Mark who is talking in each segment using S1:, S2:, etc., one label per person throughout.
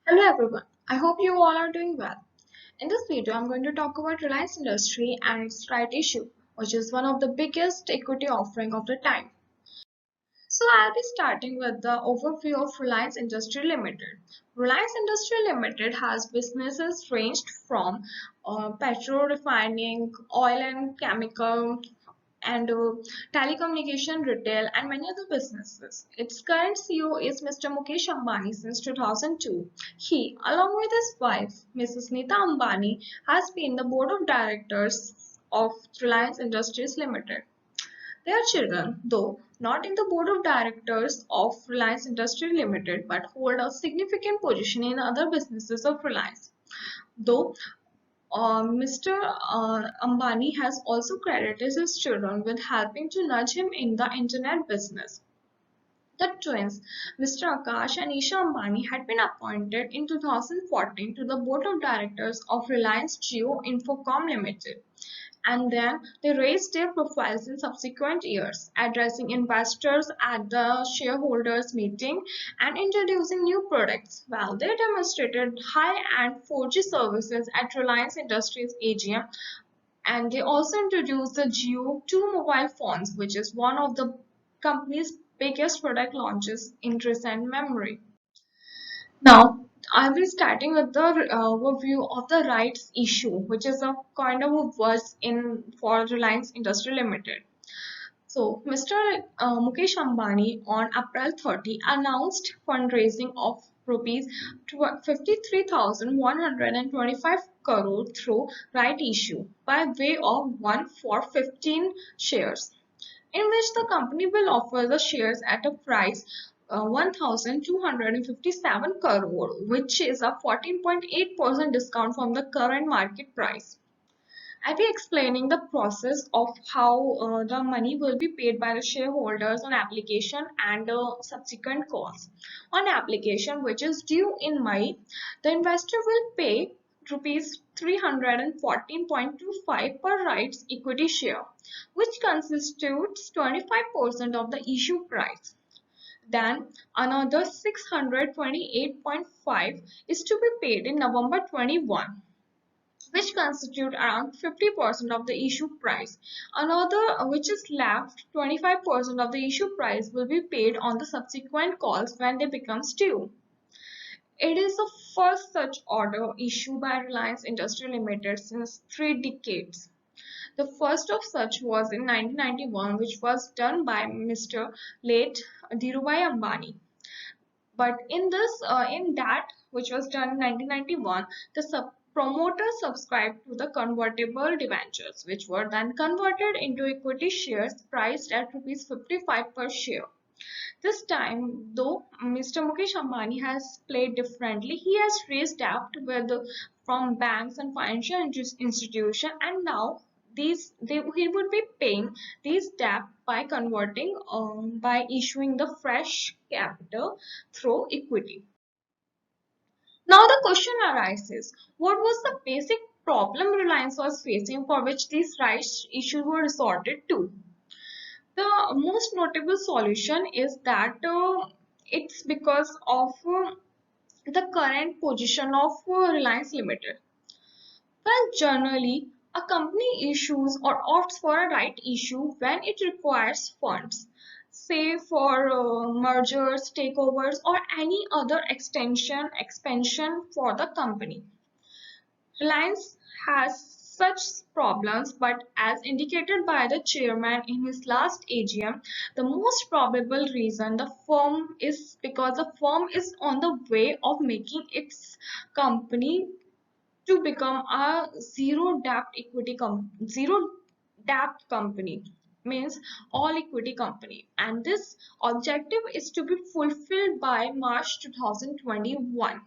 S1: Hello everyone, I hope you all are doing well. In this video, I'm going to talk about Reliance Industry and its right issue, which is one of the biggest equity offering of the time. So I'll be starting with the overview of Reliance Industries Ltd. Reliance Industries Ltd has businesses ranged from petrol refining, oil and chemical, and telecommunication, retail, and many other businesses. Its current CEO is Mr. Mukesh Ambani since 2002. He, along with his wife, Mrs. Nita Ambani, has been the board of directors of Reliance Industries Limited. Their children, though not in the board of directors of Reliance Industries Limited, but hold a significant position in other businesses of Reliance. Though Mr. Ambani has also credited his children with helping to nudge him in the internet business. The twins, Mr. Akash and Isha Ambani, had been appointed in 2014 to the board of directors of Reliance Jio Infocom Limited, and then they raised their profiles in subsequent years, addressing investors at the shareholders meeting and introducing new products, while they demonstrated high-end 4G services at Reliance Industries AGM, and they also introduced the Geo 2 mobile phones, which is one of the company's biggest product launches in recent memory. Now, I'll be starting with the overview of the rights issue, which is a kind of a words in for Reliance Industries Limited. So, Mr. Mukesh Ambani on April 30 announced fundraising of rupees 53,125 crore through right issue by way of 1 for 15 shares, in which the company will offer the shares at a price 1,257 crore, which is a 14.8% discount from the current market price. I'll be explaining the process of how the money will be paid by the shareholders on application and subsequent calls. On application, which is due in May, the investor will pay rupees 314.25 per rights equity share, which constitutes 25% of the issue price. Then another 628.5 is to be paid in November 21, which constitute around 50% of the issue price. Another which is left, 25% of the issue price will be paid on the subsequent calls when they become due. It is the first such order issued by Reliance Industries Limited since 3 decades. The first of such was in 1991, which was done by Mr. late Dhirubhai Ambani. But in that which was done in 1991, the promoters subscribed to the convertible debentures, which were then converted into equity shares priced at rupees 55 per share. This time, though Mr. Mukesh Ambani has played differently, he has raised debt from banks and financial institutions, and now he would be paying these debt by converting by issuing the fresh capital through equity. Now the question arises: what was the basic problem Reliance was facing for which these rights issues were resorted to? The most notable solution is that it's because of the current position of Reliance Limited. Well, generally, a company issues or opts for a right issue when it requires funds, say for mergers, takeovers, or any other expansion for the company. Reliance has such problems, but as indicated by the chairman in his last AGM, the most probable reason the firm is because the firm is on the way of making its company to become a zero debt company, means all equity company, and this objective is to be fulfilled by March 2021.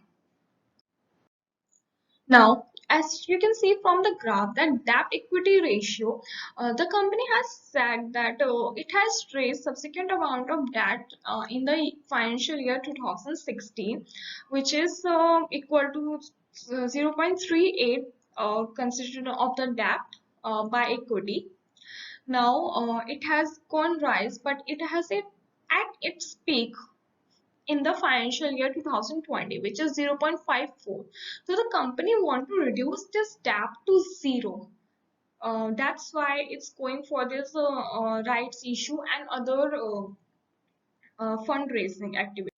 S1: Now, as you can see from the graph, that debt equity ratio, the company has said that it has raised subsequent amount of debt in the financial year 2016, which is equal to 0.38 constitution of the debt by equity. Now it has gone rise, but it has at its peak in the financial year 2020, which is 0.54. So the company want to reduce this debt to zero. That's why it's going for this rights issue and other fundraising activities.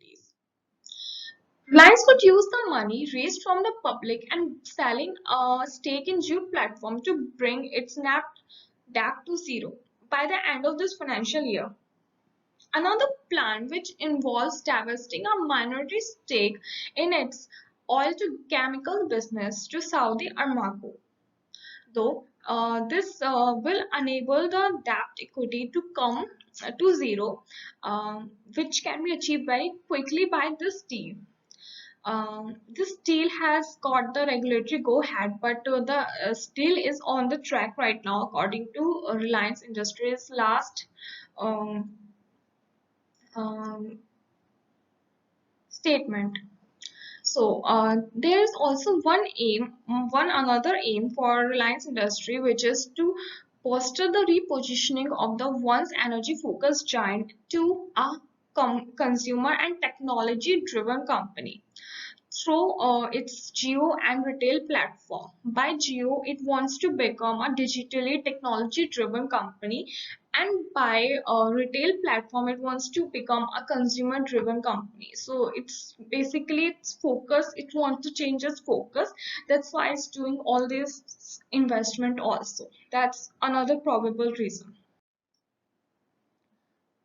S1: Reliance could use the money raised from the public and selling a stake in Jute platform to bring its net debt to zero by the end of this financial year. Another plan which involves divesting a minority stake in its oil to chemical business to Saudi Aramco. Though this will enable the debt equity to come to zero, which can be achieved very quickly by this deal. This deal has got the regulatory go ahead, but the deal is on the track right now, according to Reliance Industries' last um, um, statement. So there is also one another aim for Reliance Industry, which is to foster the repositioning of the once energy-focused giant to a consumer and technology-driven company through its geo and retail platform. By geo, it wants to become a digitally technology driven company, and by retail platform, it wants to become a consumer driven company. So it's basically its focus, it wants to change its focus. That's why it's doing all this investment also. That's another probable reason.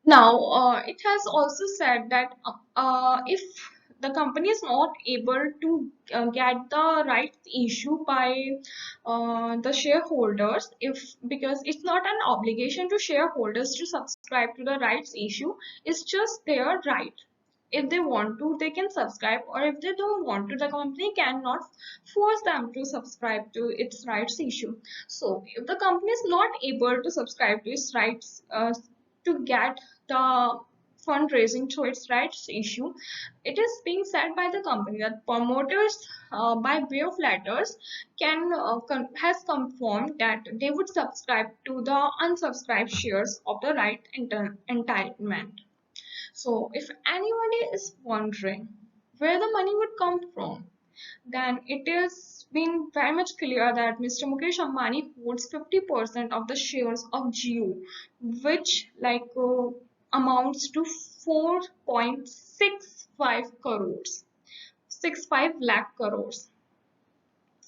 S1: Now, it has also said that if the company is not able to get the rights issue by the shareholders, if because it's not an obligation to shareholders to subscribe to the rights issue, it's just their right. If they want to, they can subscribe, or if they don't want to, the company cannot force them to subscribe to its rights issue. So if the company is not able to subscribe to its rights to get the fundraising to its rights issue, it is being said by the company that promoters by way of letters has confirmed that they would subscribe to the unsubscribed shares of the right entitlement. So if anybody is wondering where the money would come from, then it is been very much clear that Mr. Mukesh Ambani holds 50% of the shares of Jio, which amounts to 4.65 crores, 65 lakh crores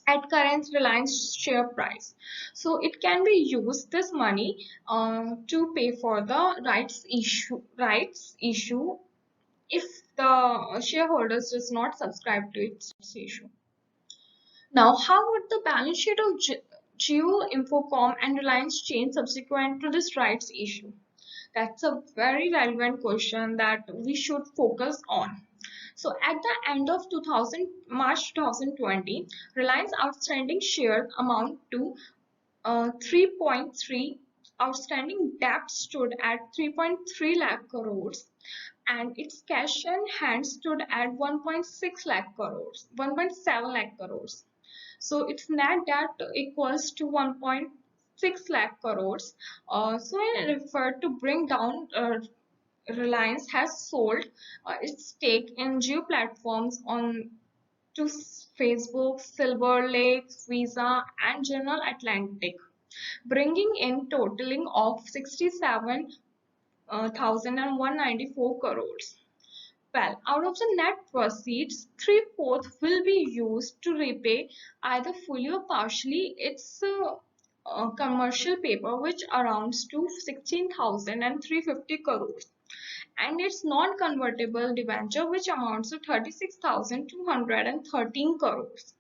S1: at current Reliance share price. So it can be used this money to pay for the rights issue if the shareholders does not subscribe to its issue. Now, how would the balance sheet of Jio Infocom and Reliance change subsequent to this rights issue? That's a very relevant question that we should focus on. So at the end of March 2020, Reliance outstanding shares amount to 3.3, outstanding debt stood at 3.3 lakh crores, and its cash in hand stood at 1.6 lakh crores, 1.7 lakh crores. So its net debt equals to 1.6 lakh crores. So in refer to bring down Reliance has sold its stake in Geo platforms on to Facebook, Silver Lake, Visa, and General Atlantic, bringing in totaling of 67,194 crores. Well, out of the net proceeds, three-fourths will be used to repay either fully or partially its commercial paper, which amounts to 16,350 crores, and its non-convertible debenture, which amounts to 36,213 crores.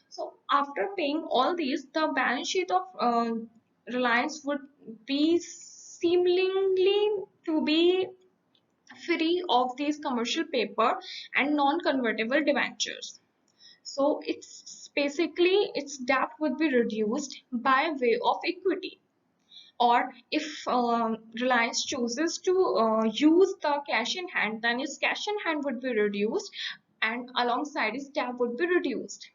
S1: So after paying all these, the balance sheet of Reliance would be seemingly to be free of these commercial paper and non-convertible debentures. So it's basically its debt would be reduced by way of equity. Or if Reliance chooses to use the cash in hand, then its cash in hand would be reduced and alongside its debt would be reduced.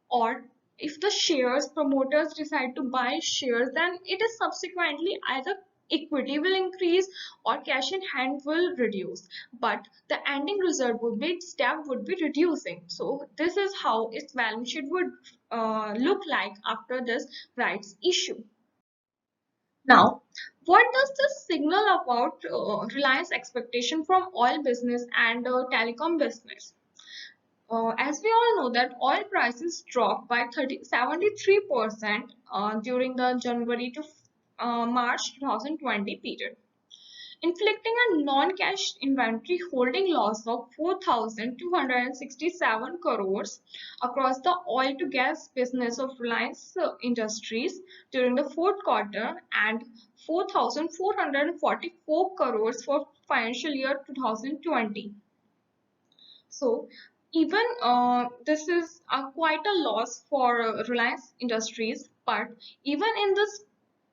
S1: Or if the shares promoters decide to buy shares, then it is subsequently either equity will increase or cash in hand will reduce, but the ending result would be its debt would be reducing. So this is how its balance sheet would look like after this rights issue. Now, what does this signal about Reliance expectation from oil business and telecom business? As we all know that oil prices dropped by 73% during the January to March 2020 period, inflicting a non-cash inventory holding loss of 4,267 crores across the oil to gas business of Reliance Industries during the fourth quarter and 4,444 crores for financial year 2020. So even this is quite a loss for Reliance Industries, but even in this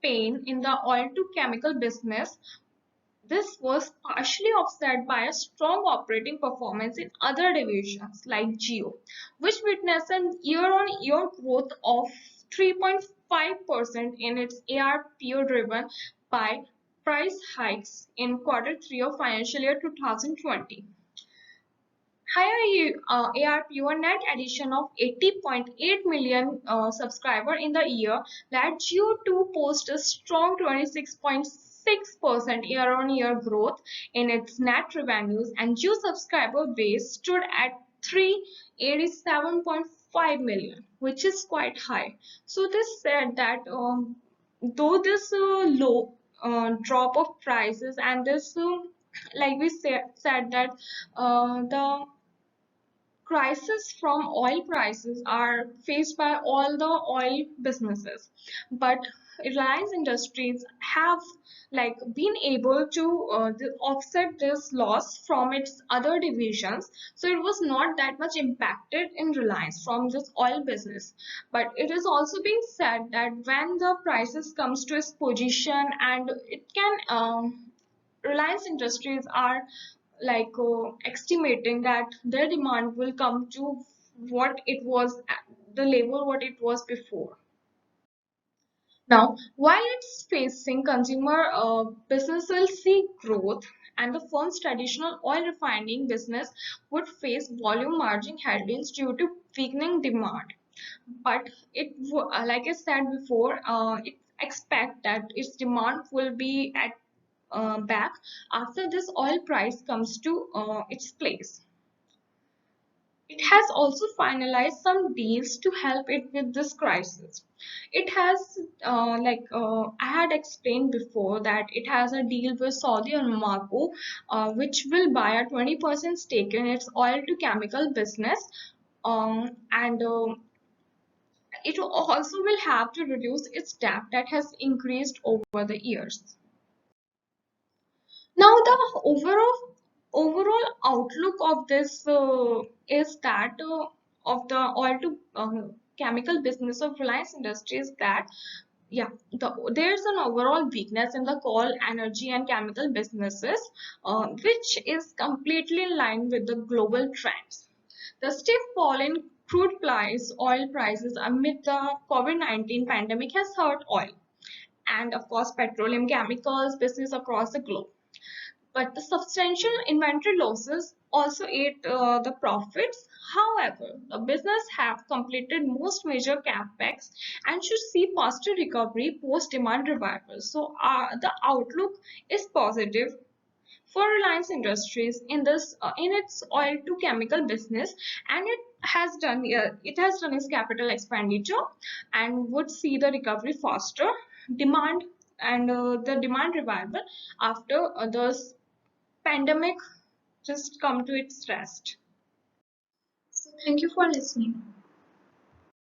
S1: pain in the oil to chemical business, this was partially offset by a strong operating performance in other divisions like Geo, which witnessed a year-on-year growth of 3.5% in its ARPO driven by price hikes in quarter 3 of financial year 2020. Higher ARPU, net addition of 80.8 million subscriber in the year led Jio to post a strong 26.6% year-on-year growth in its net revenues, and Jio subscriber base stood at 387.5 million, which is quite high. So this said that though this low drop of prices and this like we said that the crisis from oil prices are faced by all the oil businesses, but Reliance Industries have been able to offset this loss from its other divisions, so it was not that much impacted in Reliance from this oil business. But it is also being said that when the prices comes to its position and it can Reliance Industries are estimating that their demand will come to what it was the level what it was before. Now, while it's facing consumer business will see growth, and the firm's traditional oil refining business would face volume margin headwinds due to weakening demand. But like I said before, it expect that its demand will be at back after this oil price comes to its place. It has also finalized some deals to help it with this crisis. It has, I had explained before, that it has a deal with Saudi Aramco, which will buy a 20% stake in its oil to chemical business, and it also will have to reduce its debt that has increased over the years. Now, the overall outlook of this is that of the oil to chemical business of Reliance Industries, that there's an overall weakness in the coal, energy, and chemical businesses, which is completely in line with the global trends. The stiff fall in oil prices amid the COVID-19 pandemic has hurt oil and, of course, petroleum chemicals business across the globe. But the substantial inventory losses also ate the profits. However, the business have completed most major capex and should see faster recovery post demand revival. So the outlook is positive for Reliance Industries in this in its oil to chemical business, and it has done its capital expenditure and would see the recovery faster demand and the demand revival after the pandemic just come to its rest. So thank you for listening.